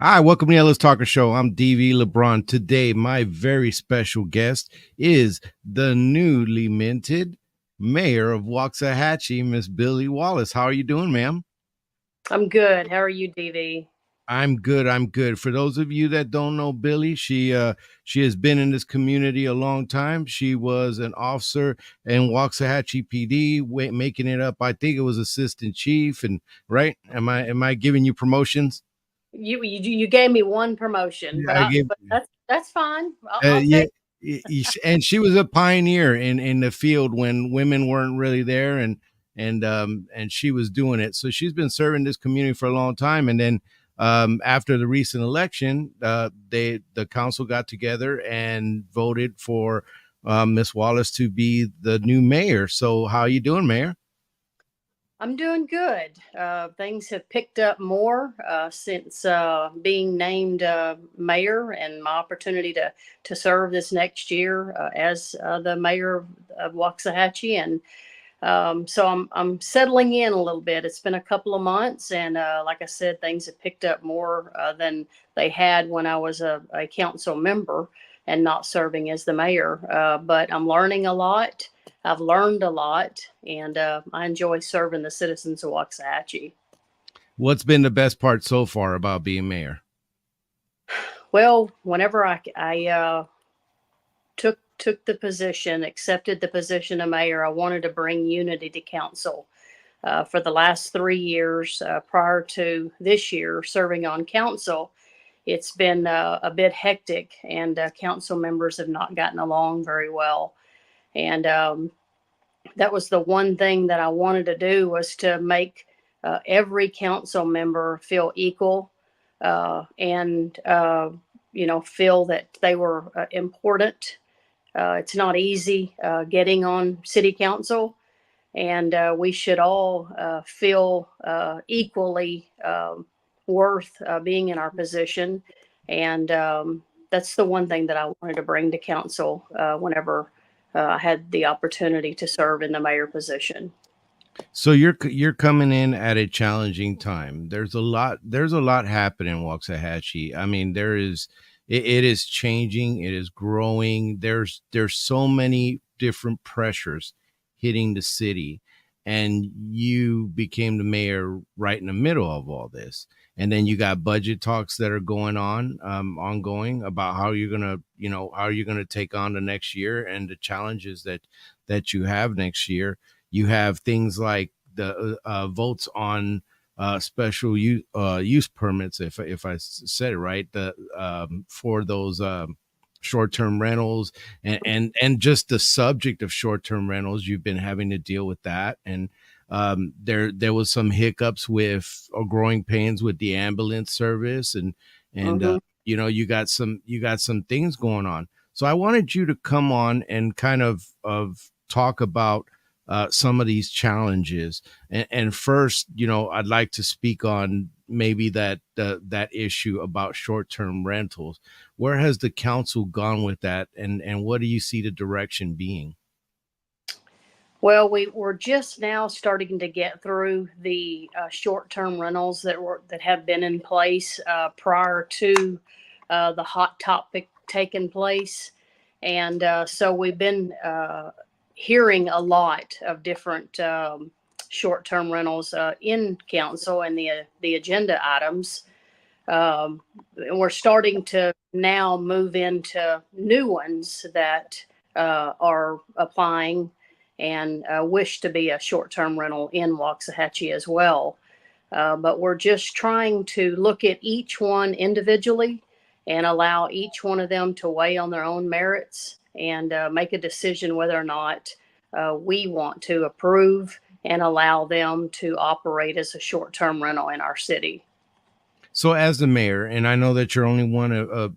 Hi, welcome to the Ellis Talker Show. I'm DV LeBron. Today, my very special guest is the newly minted mayor of Waxahachie, Miss Billie Wallace. How are you doing, ma'am? I'm good. How are you, DV? I'm good. I'm good. For those of you that don't know Billie, she has been in this community a long time. She was an officer in Waxahachie PD, making it up. I think it was assistant chief, and right? Am I giving you promotions? You gave me one promotion, Yeah, I gave. but that's fine. I'll Yeah, take. and she was a pioneer in the field when women weren't really there, and she was doing it. So she's been serving this community for a long time. And then after the recent election, the council got together and voted for Miss Wallace to be the new mayor. So how you doing, Mayor? I'm doing good. Things have picked up more since being named mayor, and my opportunity to serve this next year as the mayor of Waxahachie. And so I'm settling in a little bit. It's been a couple of months, and like I said, things have picked up more than they had when I was a council member and not serving as the mayor. But I'm learning a lot. I've learned a lot, and I enjoy serving the citizens of Waxahachie. What's been the best part so far about being mayor? Well, whenever I took the position, accepted the position of mayor, I wanted to bring unity to council. For the last 3 years prior to this year serving on council, it's been a bit hectic, and council members have not gotten along very well. And that was the one thing that I wanted to do, was to make every council member feel equal and feel that they were important. It's not easy getting on city council, and we should all feel equally worth being in our position. And that's the one thing that I wanted to bring to council whenever I had the opportunity to serve in the mayor position. So you're coming in at a challenging time. There's a lot happening in Waxahachie. I mean, it is changing, it is growing. There's so many different pressures hitting the city, and you became the mayor right in the middle of all this. And then you got budget talks that are going on, ongoing, about how you're gonna take on the next year and the challenges that you have next year. You have things like the votes on special use permits, if I said it right, the for those short-term rentals, and just the subject of short-term rentals. You've been having to deal with that, and there was some hiccups with, or growing pains with, the ambulance service, and Hmm. you got some things going on. So I wanted you to come on and kind of talk about some of these challenges. And first, I'd like to speak on maybe that issue about short-term rentals. Where has the council gone with that, and what do you see the direction being? Well, we were just now starting to get through the short-term rentals that have been in place prior to the hot topic taking place, and so we've been hearing a lot of different short-term rentals in council and the agenda items. And we're starting to now move into new ones that are applying and wish to be a short-term rental in Waxahachie as well. But we're just trying to look at each one individually and allow each one of them to weigh on their own merits and make a decision whether or not we want to approve and allow them to operate as a short-term rental in our city. So, as the mayor, and I know that you're only one of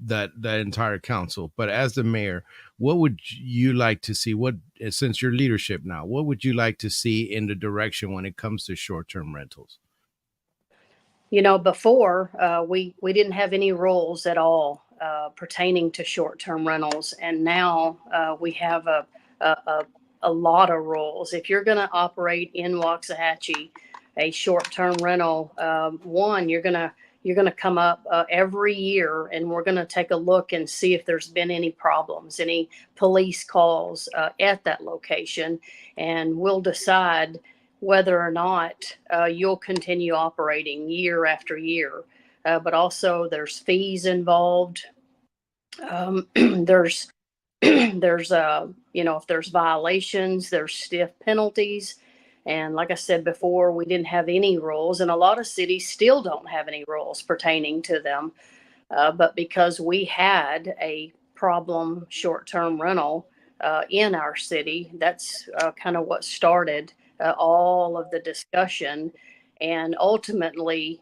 that entire council, but as the mayor, what would you like to see? What, since your leadership now, what would you like to see in the direction when it comes to short-term rentals? Before we didn't have any rules at all pertaining to short-term rentals, and now we have a, a, a lot of rules. If you're going to operate in Waxahachie a short-term rental, one, you're going to come up every year, and we're going to take a look and see if there's been any problems, any police calls at that location, and we'll decide whether or not you'll continue operating year after year. But also, there's fees involved. There's there's if there's violations, there's stiff penalties. And like I said before, we didn't have any rules, and a lot of cities still don't have any rules pertaining to them. But because we had a problem short-term rental in our city, that's kind of what started all of the discussion, and ultimately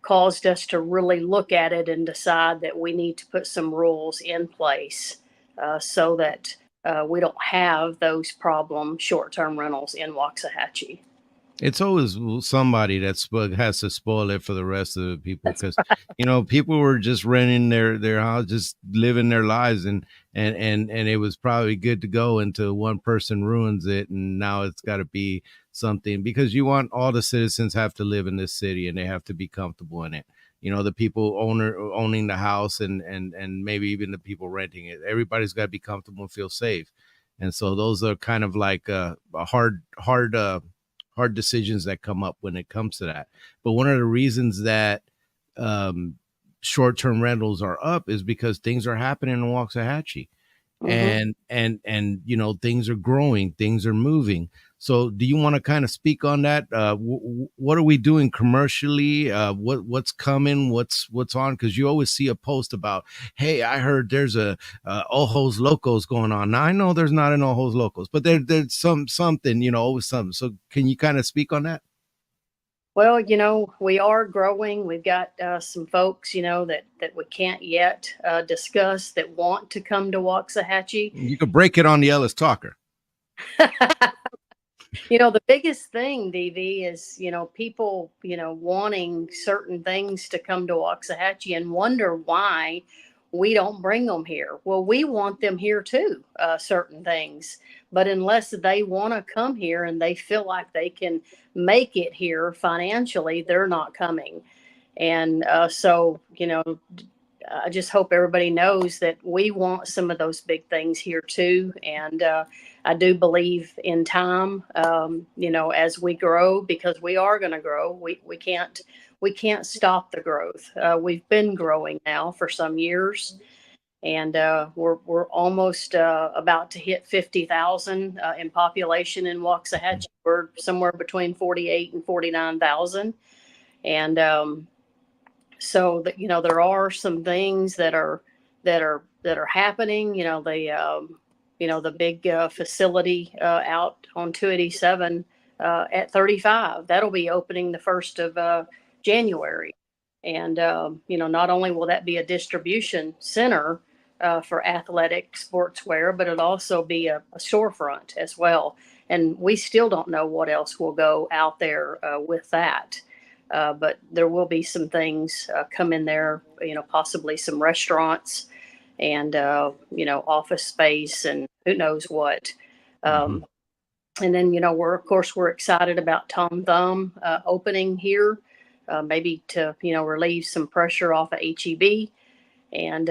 caused us to really look at it and decide that we need to put some rules in place so that we don't have those problem short-term rentals in Waxahachie. It's always somebody has to spoil it for the rest of the people, That's because right. people were just renting their house, just living their lives, and it was probably good to go until one person ruins it, and now it's got to be something, because you want all the citizens have to live in this city and they have to be comfortable in it. The people owning the house, and maybe even the people renting it, everybody's got to be comfortable and feel safe. And so those are kind of like a hard decisions that come up when it comes to that. But one of the reasons that um, short-term rentals are up is because things are happening in Waxahachie, Hmm. and things are growing, things are moving. So do you want to kind of speak on that? What are we doing commercially? What's coming? What's on? Because you always see a post about, hey, I heard there's a Ojos Locos going on. Now I know there's not an Ojos Locos, but there's something, always something. So can you kind of speak on that? Well, we are growing. We've got some folks, that we can't yet discuss that want to come to Waxahachie. You could break it on the Ellis Talker. The biggest thing, DV, is, people, wanting certain things to come to Waxahachie and wonder why we don't bring them here. Well, we want them here too, certain things. But unless they want to come here and they feel like they can make it here financially, they're not coming. And so, I just hope everybody knows that we want some of those big things here too. And I do believe in time, as we grow, because we are going to grow. We can't stop the growth. We've been growing now for some years, and we're almost about to hit 50,000 in population in Waxahachie. We're somewhere between 48 and 49,000, and so that there are some things that are happening. The big facility out on 287 at 35, that'll be opening the 1st of January. And not only will that be a distribution center for athletic sportswear, but it'll also be a storefront as well. And we still don't know what else will go out there with that. But there will be some things come in there, possibly some restaurants and, office space and who knows what. Mm-hmm. Um, and then, we're excited about Tom Thumb opening here, maybe to, relieve some pressure off of HEB. And,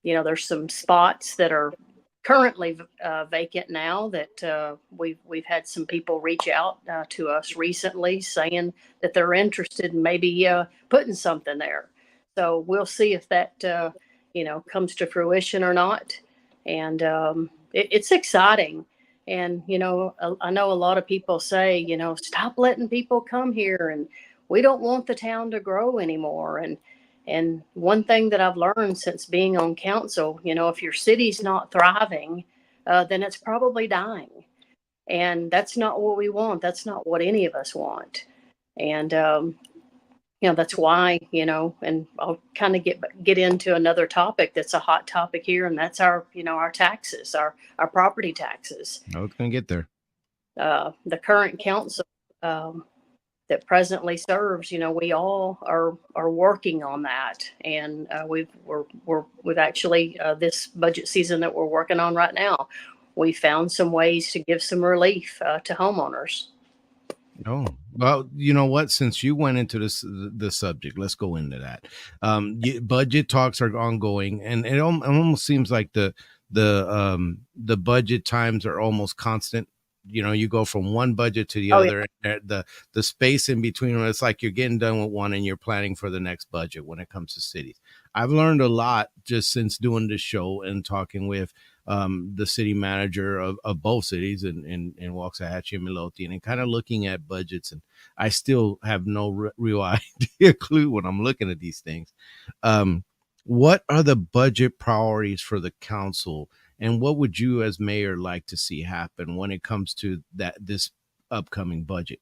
there's some spots that are currently vacant now that we've had some people reach out to us recently saying that they're interested in maybe putting something there. So we'll see if that comes to fruition or not. And it's exciting. And I know a lot of people say, stop letting people come here, and we don't want the town to grow anymore. And one thing that I've learned since being on council, if your city's not thriving, then it's probably dying. And that's not what we want. That's not what any of us want. And, that's why, and I'll kind of get into another topic that's a hot topic here, and that's our taxes, our property taxes. I was gonna get there. The current council, that presently serves, we all are working on that, and we've actually this budget season that we're working on right now, we found some ways to give some relief to homeowners. Oh, well, you know what? Since you went into the subject, let's go into that. Budget talks are ongoing, and it almost seems like the budget times are almost constant. You know, you go from one budget to the Oh yeah. other, and the space in between, it's like you're getting done with one and you're planning for the next budget when it comes to cities. I've learned a lot just since doing this show and talking with the city manager of both cities in Waxahachie and Midlothian, and kind of looking at budgets. And I still have no real idea, clue when I'm looking at these things. Um, what are the budget priorities for the council, and what would you, as mayor, like to see happen when it comes to this upcoming budget?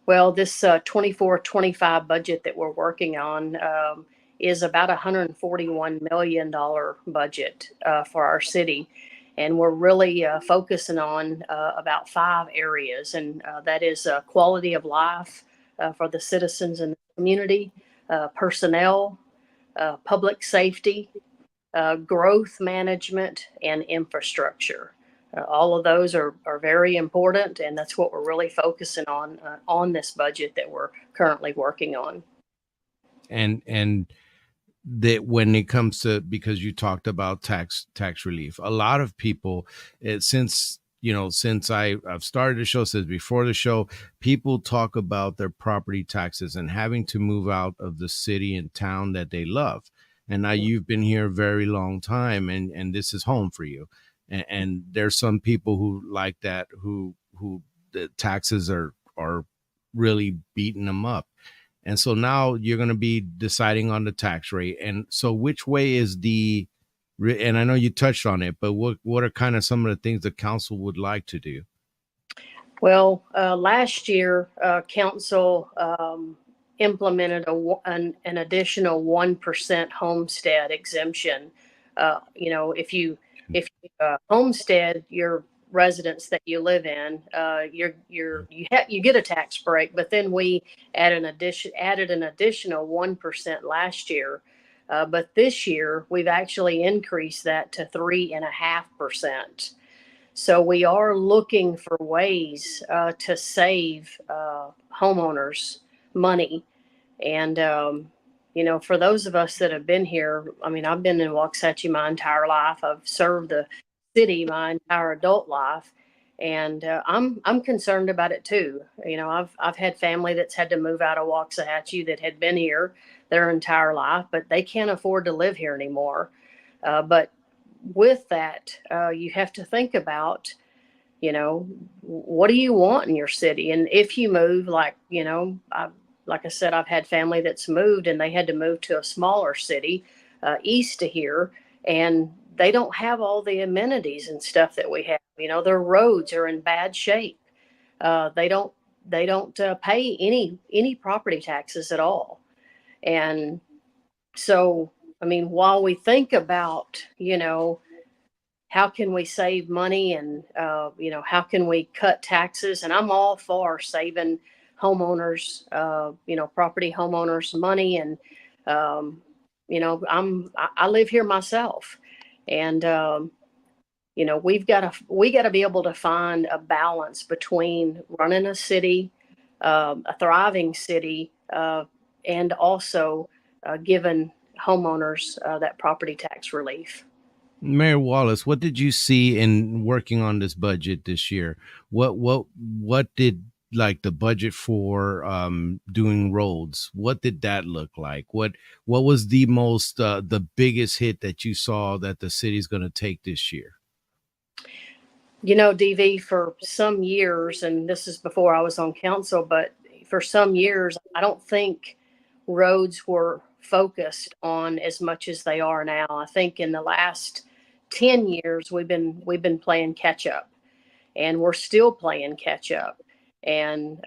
Well, this 24-25 budget that we're working on is about $141 million budget for our city. And we're really focusing on about five areas, and that is quality of life for the citizens in the community, personnel, public safety, growth management, and infrastructure. All of those are very important, and that's what we're really focusing on this budget that we're currently working on. And that when it comes to, because you talked about tax relief, a lot of people, since since I've started the show, since before the show, people talk about their property taxes and having to move out of the city and town that they love. And now you've been here a very long time, and this is home for you. And there's some people who like that, who the taxes are really beating them up. And so now you're going to be deciding on the tax rate. And so which way is and I know you touched on it, but what are kind of some of the things the council would like to do? Well, last year, council implemented an additional 1% homestead exemption. If you homestead your residence that you live in, you get a tax break. But then we added an additional 1% last year. But this year we've actually increased that to 3.5%. So we are looking for ways to save homeowners money. And, for those of us that have been here, I mean, I've been in Waxahachie my entire life. I've served the city my entire adult life. And I'm concerned about it too. I've had family that's had to move out of Waxahachie that had been here their entire life, but they can't afford to live here anymore. But with that, you have to think about, what do you want in your city? And if you move, like I said, I've had family that's moved and they had to move to a smaller city east of here, and they don't have all the amenities and stuff that we have. Their roads are in bad shape. They don't pay any property taxes at all. And so, I mean, while we think about, how can we save money, and how can we cut taxes, and I'm all for saving homeowners, property homeowners money. And um, I live here myself. And we got to be able to find a balance between running a city, a thriving city, and also giving homeowners that property tax relief. Mayor Wallace, what did you see in working on this budget this year? What did, like, the budget for doing roads, what did that look like? What was the biggest hit that you saw that the city's going to take this year? DV, for some years, and this is before I was on council, but for some years, I don't think roads were focused on as much as they are now. I think in the last 10 years, we've been playing catch up, and we're still playing catch up. And,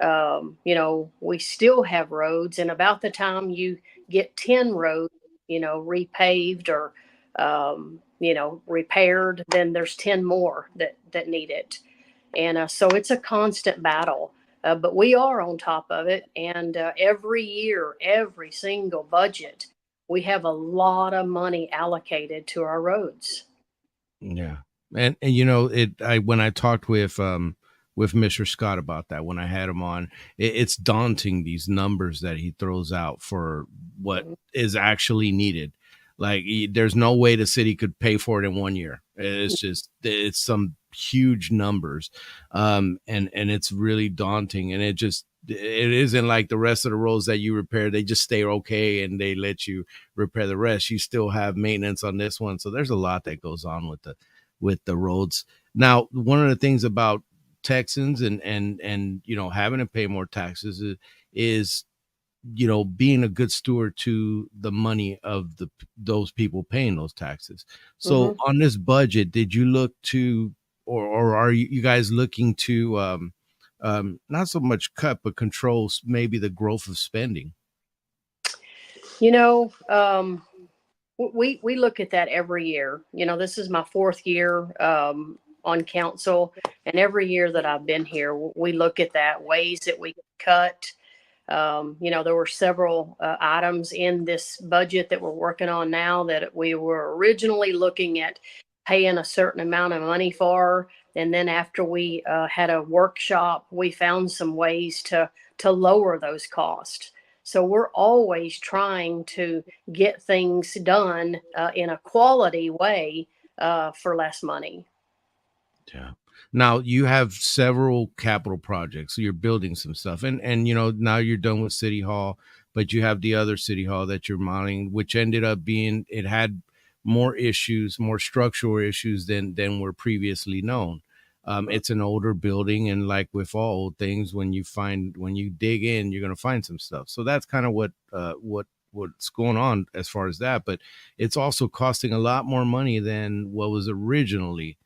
we still have roads. And about the time you get 10 roads, repaved or, repaired, then there's 10 more that need it. And so it's a constant battle. But we are on top of it. And every year, every single budget, we have a lot of money allocated to our roads. Yeah. And it I when I talked with with Mr. Scott about that when I had him on. It's daunting, these numbers that he throws out for what Mhm. is actually needed. Like there's no way the city could pay for it in 1 year. It's some huge numbers, and it's really daunting. And it isn't like the rest of the roads that you repair; they just stay okay and they let you repair the rest. You still have maintenance on this one, so there's a lot that goes on with the roads. Now, one of the things about Texans and having to pay more taxes is being a good steward to the money of those people paying those taxes. So Mhm. on this budget, did you look to, or are you guys looking to not so much cut but control maybe the growth of spending? You know, we look at that every year. This is my fourth year on council, and every year that I've been here, we look at that ways that we can cut. There were several items in this budget that we're working on now that we were originally looking at paying a certain amount of money for, and then after we had a workshop, we found some ways to lower those costs. So we're always trying to get things done in a quality way for less money. Yeah. Now you have several capital projects. So you're building some stuff, and now you're done with City Hall, but you have the other City Hall that you're modeling, which ended up being it had more issues, more structural issues than were previously known. It's an older building, and like with all old things, when you dig in, you're gonna find some stuff. So that's kind of what's going on as far as that. But it's also costing a lot more money than what was originally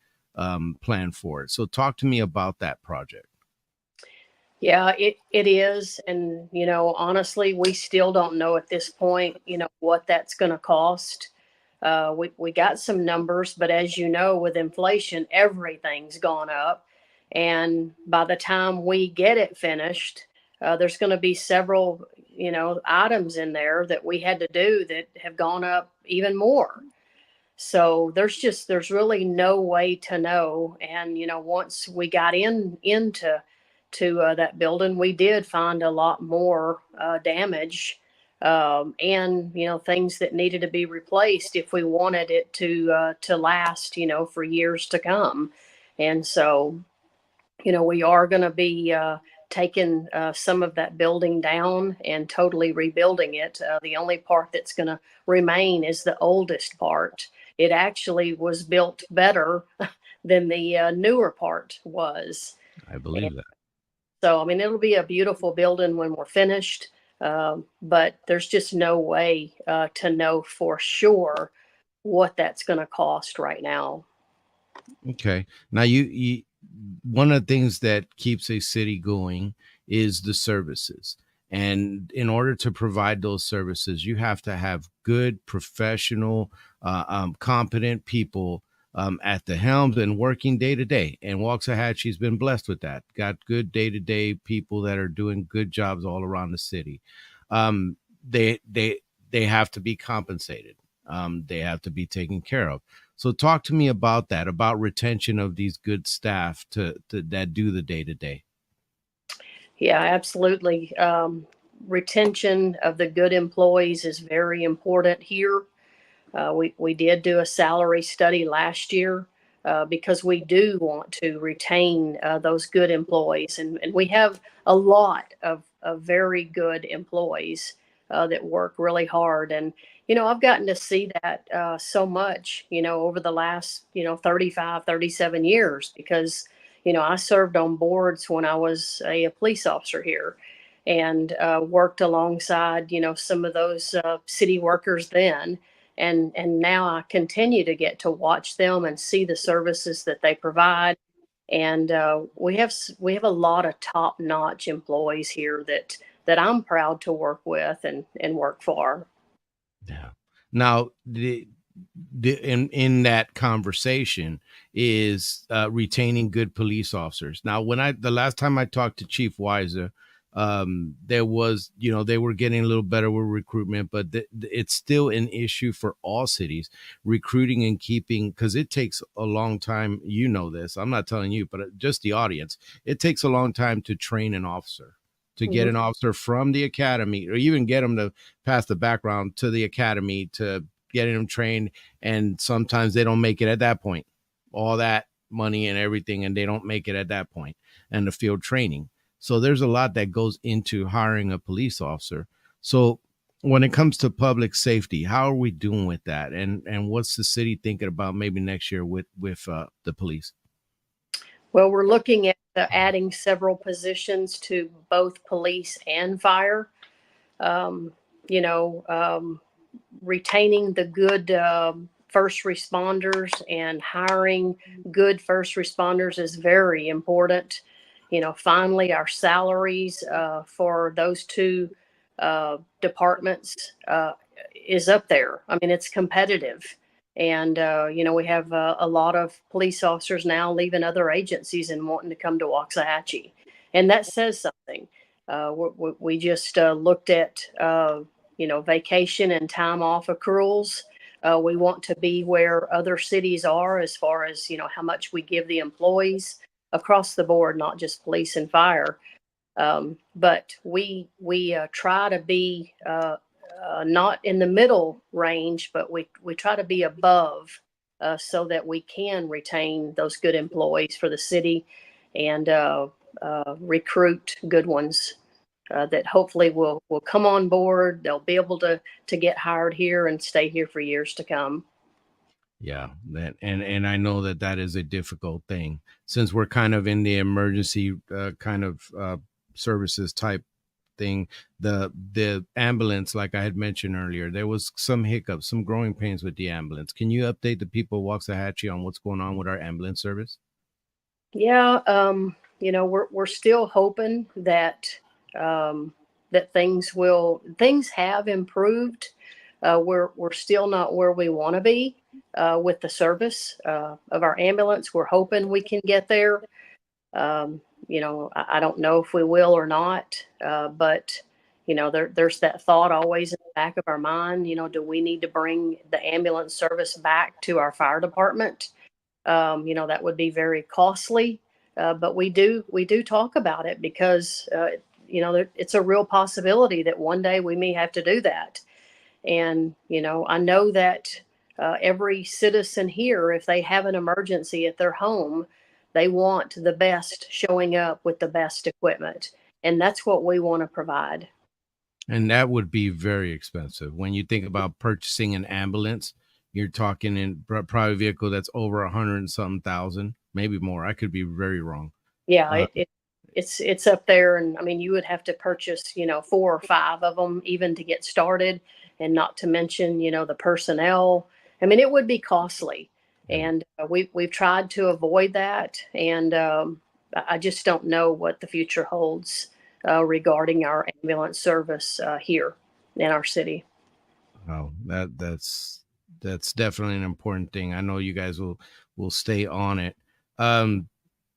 plan for it. So talk to me about that project. Yeah, it is. And, honestly, we still don't know at this point, what that's going to cost. We got some numbers, but as you know, with inflation, everything's gone up. And by the time we get it finished, there's going to be several, items in there that we had to do that have gone up even more. So there's really no way to know. And once we got into that building, we did find a lot more damage, and things that needed to be replaced if we wanted it to last for years to come. And so we are going to be taking some of that building down and totally rebuilding it. The only part that's going to remain is the oldest part. It actually was built better than the newer part was. I And believe that. so, I mean, it'll be a beautiful building when we're finished, but there's just no way to know for sure what that's going to cost right now. Okay. Now you one of the things that keeps a city going is the services. And in order to provide those services, you have to have good, professional, competent people at the helm and working day to day. And Waxahachie's been blessed with that. Got good day to day people that are doing good jobs all around the city. Um, they they they have to be compensated. They have to be taken care of. So talk to me about that, about retention of these good staff to that do the day to day. Yeah, absolutely. Retention of the good employees is very important here. We did do a salary study last year because we do want to retain those good employees, and we have a lot of very good employees that work really hard. And I've gotten to see that so much over the last 35, 37 years because I served on boards when I was a police officer here and worked alongside some of those city workers then, and now I continue to get to watch them and see the services that they provide. And we have a lot of top notch employees here that I'm proud to work with and work for. Yeah. Now, in that conversation is retaining good police officers. Now, when I the last time I talked to Chief Weiser, There was, they were getting a little better with recruitment, but it's still an issue for all cities, recruiting and keeping, because it takes a long time. You know this. I'm not telling you, but just the audience. It takes a long time to train an officer, to get Mhm. an officer from the academy, or even get them to pass the background to the academy, to getting them trained. And sometimes they don't make it at that point. All that money and everything, and they don't make it at that point, and the field training. So there's a lot that goes into hiring a police officer. So when it comes to public safety, how are we doing with that? And what's the city thinking about maybe next year with the police? Well, we're looking at adding several positions to both police and fire. Um, you know, retaining the good first responders and hiring good first responders is very important. Finally, our salaries for those two departments is up there. I mean, it's competitive. And, we have a lot of police officers now leaving other agencies and wanting to come to Waxahachie. And that says something. We just looked at, vacation and time off accruals. We want to be where other cities are as far as, how much we give the employees across the board, not just police and fire. But we try to be not in the middle range, but we try to be above so that we can retain those good employees for the city and recruit good ones that hopefully will come on board. They'll be able to get hired here and stay here for years to come. Yeah, that and I know that that is a difficult thing, since we're kind of in the emergency kind of services type thing. The ambulance, like I had mentioned earlier, there was some hiccups, some growing pains with the ambulance. Can you update the people of Waxahachie on what's going on with our ambulance service? Yeah, we're still hoping that that things have improved. We're still not where we want to be with the service of our ambulance. We're hoping we can get there. I don't know if we will or not, but there's that thought always in the back of our mind. Do we need to bring the ambulance service back to our fire department? That would be very costly, but we do talk about it because it's a real possibility that one day we may have to do that. And I know that every citizen here, if they have an emergency at their home, they want the best showing up with the best equipment, and that's what we want to provide. And that would be very expensive. When you think about purchasing an ambulance, you're talking in private vehicle that's over a hundred and something thousand, maybe more. I could be very wrong. Yeah, Uh, it's up there, and I mean, you would have to purchase, four or five of them even to get started, and not to mention, the personnel. I mean, it would be costly, yeah. and we've tried to avoid that, and I just don't know what the future holds regarding our ambulance service here in our city. Oh, that's definitely an important thing. I know you guys will stay on it. Um,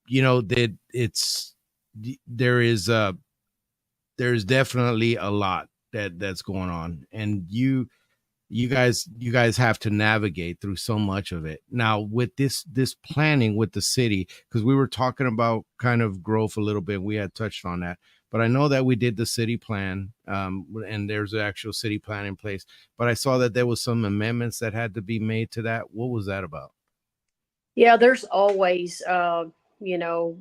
that there is there's definitely a lot that's going on, and you guys have to navigate through so much of it now with this planning with the city, because we were talking about kind of growth a little bit. We had touched on that, but I know that we did the city plan, and there's an actual city plan in place, but I saw that there was some amendments that had to be made to that. What was that about? Yeah, there's always, you know,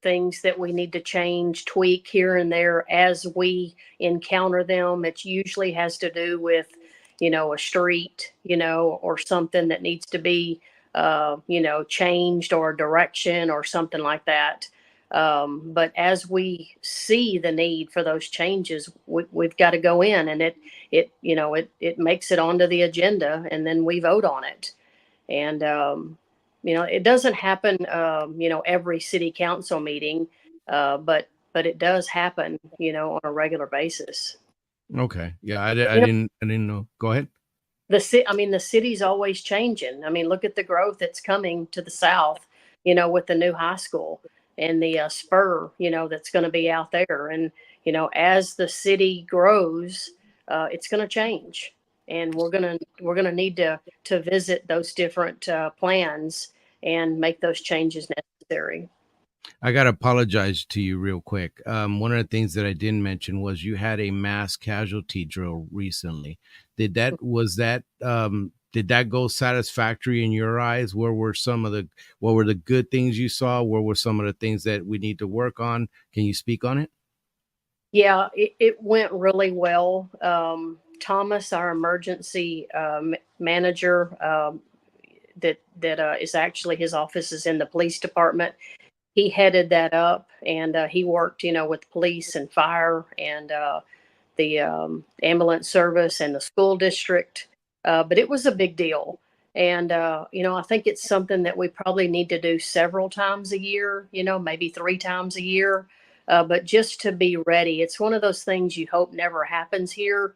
things that we need to change, tweak here and there as we encounter them. It usually has to do with, a street, or something that needs to be, changed, or direction or something like that. But as we see the need for those changes, we've got to go in, and it makes it onto the agenda, and then we vote on it. And it doesn't happen every city council meeting, but it does happen on a regular basis. Okay, yeah, you know I didn't know. Go ahead. I mean, the city's always changing. I mean, look at the growth that's coming to the south with the new high school. and the spur, that's going to be out there. And, as the city grows, it's going to change. And we're gonna need to visit those different plans and make those changes necessary. I got to apologize to you real quick. One of the things that I didn't mention was you had a mass casualty drill recently. Did that go satisfactory in your eyes? What were the good things you saw? What were some of the things that we need to work on? Can you speak on it? Yeah, it went really well. Thomas, our emergency manager, that is actually, his office is in the police department. He headed that up, and he worked, with police and fire and the ambulance service and the school district. But it was a big deal. And, I think it's something that we probably need to do several times a year, maybe 3 times a year. But just to be ready, it's one of those things you hope never happens here.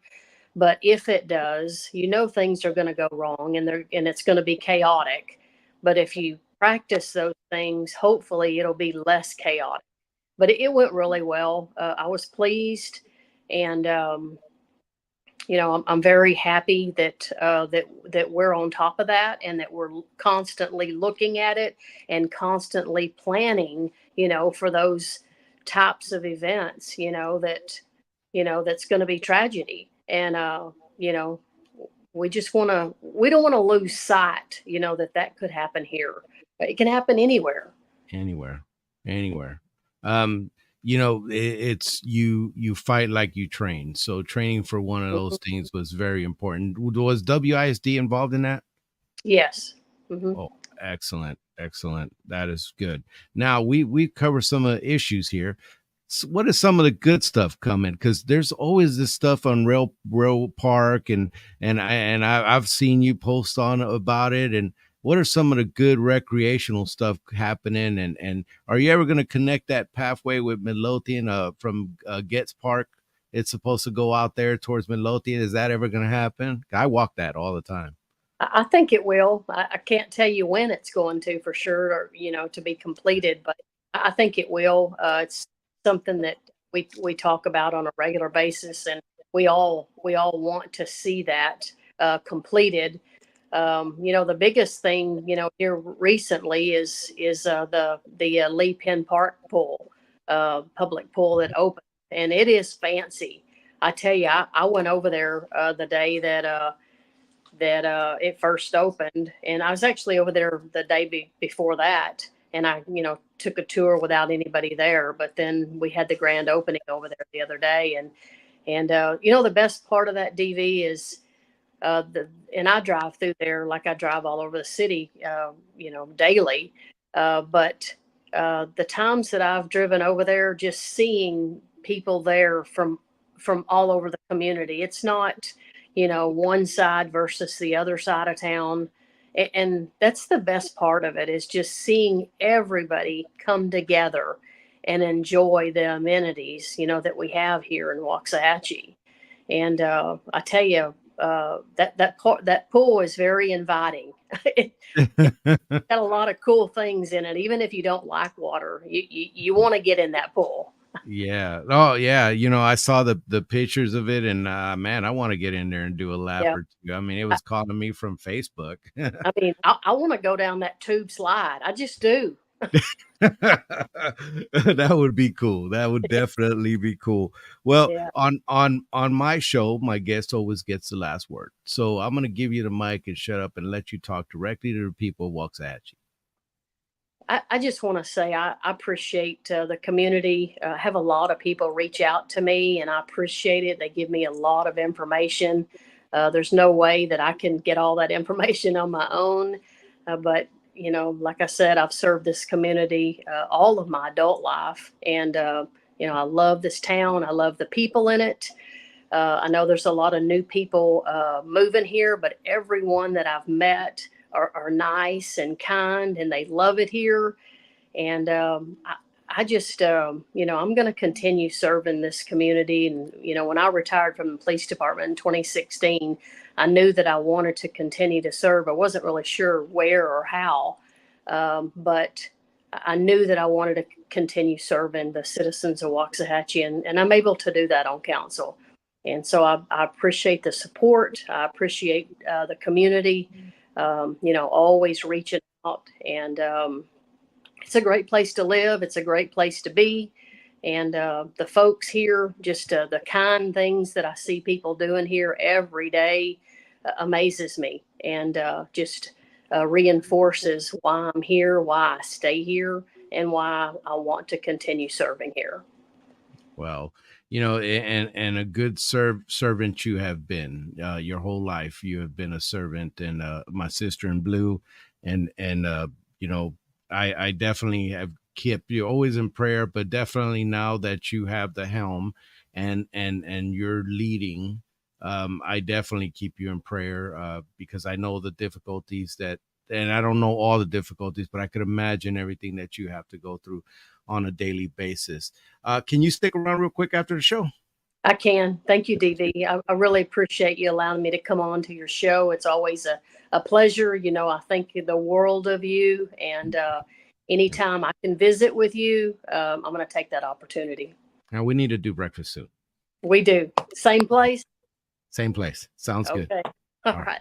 But if it does, things are going to go wrong, and it's going to be chaotic. But if you practice those things, hopefully it'll be less chaotic. But it went really well. I was pleased, and I'm very happy that we're on top of that, and that we're constantly looking at it and constantly planning, for those types of events, that's going to be tragedy. And you know, we don't want to lose sight, that could happen here. It can happen anywhere. Anywhere, anywhere. Um, it's you fight like you train. So training for one of those Mhm. things was very important. Was WISD involved in that? Yes. Hmm. Oh, excellent, excellent. That is good. Now we cover some of the issues here. What is some of the good stuff coming? Because there's always this stuff on Rail Park, I've seen you post on about it. And what are some of the good recreational stuff happening? And are you ever going to connect that pathway with Midlothian from Getz Park? It's supposed to go out there towards Midlothian. Is that ever going to happen? I walk that all the time. I think it will. I can't tell you when it's going to for sure, or to be completed, but I think it will. It's something that we talk about on a regular basis, and we all want to see that completed. The biggest thing here recently is the Lee Penn Park pool, public pool that opened, and it is fancy. I tell you, I went over there the day that it first opened, and I was actually over there the day before that, and I took a tour without anybody there. But then we had the grand opening over there the other day, and the best part of that, DV, is and I drive through there like I drive all over the city, daily. But the times that I've driven over there, just seeing people there from all over the community, it's not, one side versus the other side of town. And that's the best part of it, is just seeing everybody come together and enjoy the amenities, that we have here in Waxahachie. And I tell you, that pool is very inviting. It's got a lot of cool things in it. Even if you don't like water, you want to get in that pool. Yeah. Oh, yeah. I saw the pictures of it, and man, I want to get in there and do a lap Yeah, or two. I mean, it I, was calling me from Facebook. I mean, I want to go down that tube slide. I just do. That would be cool. That would definitely be cool. Well, Yeah. on my show, my guest always gets the last word. So I'm gonna give you the mic and shut up and let you talk directly to the people of Waxahachie. I just want to say I appreciate the community. I have a lot of people reach out to me, and I appreciate it. They give me a lot of information. There's no way that I can get all that information on my own. But, like I said, I've served this community all of my adult life. And, I love this town. I love the people in it. I know there's a lot of new people moving here, but everyone that I've met are nice and kind, and they love it here. And I just, I'm going to continue serving this community. And, when I retired from the police department in 2016, I knew that I wanted to continue to serve. I wasn't really sure where or how, but I knew that I wanted to continue serving the citizens of Waxahachie, and I'm able to do that on council. And so I appreciate the support. I appreciate the community, always reaching out. And it's a great place to live. It's a great place to be. And the folks here, just the kind things that I see people doing here every day amazes me, and just reinforces why I'm here, why I stay here, and why I want to continue serving here. Well, and a good servant you have been your whole life. You have been a servant, and my sister in blue, and you know, I definitely have kept you always in prayer, but definitely now that you have the helm and you're leading, I definitely keep you in prayer because I know the difficulties that, and I don't know all the difficulties, but I could imagine everything that you have to go through on a daily basis. Can you stick around real quick after the show? I can. Thank you, DV. I really appreciate you allowing me to come on to your show. It's always a pleasure. I think the world of you, and anytime I can visit with you, I'm going to take that opportunity. Now we need to do breakfast soon. We do. Same place? Same place. Sounds good. Okay. All All right. right.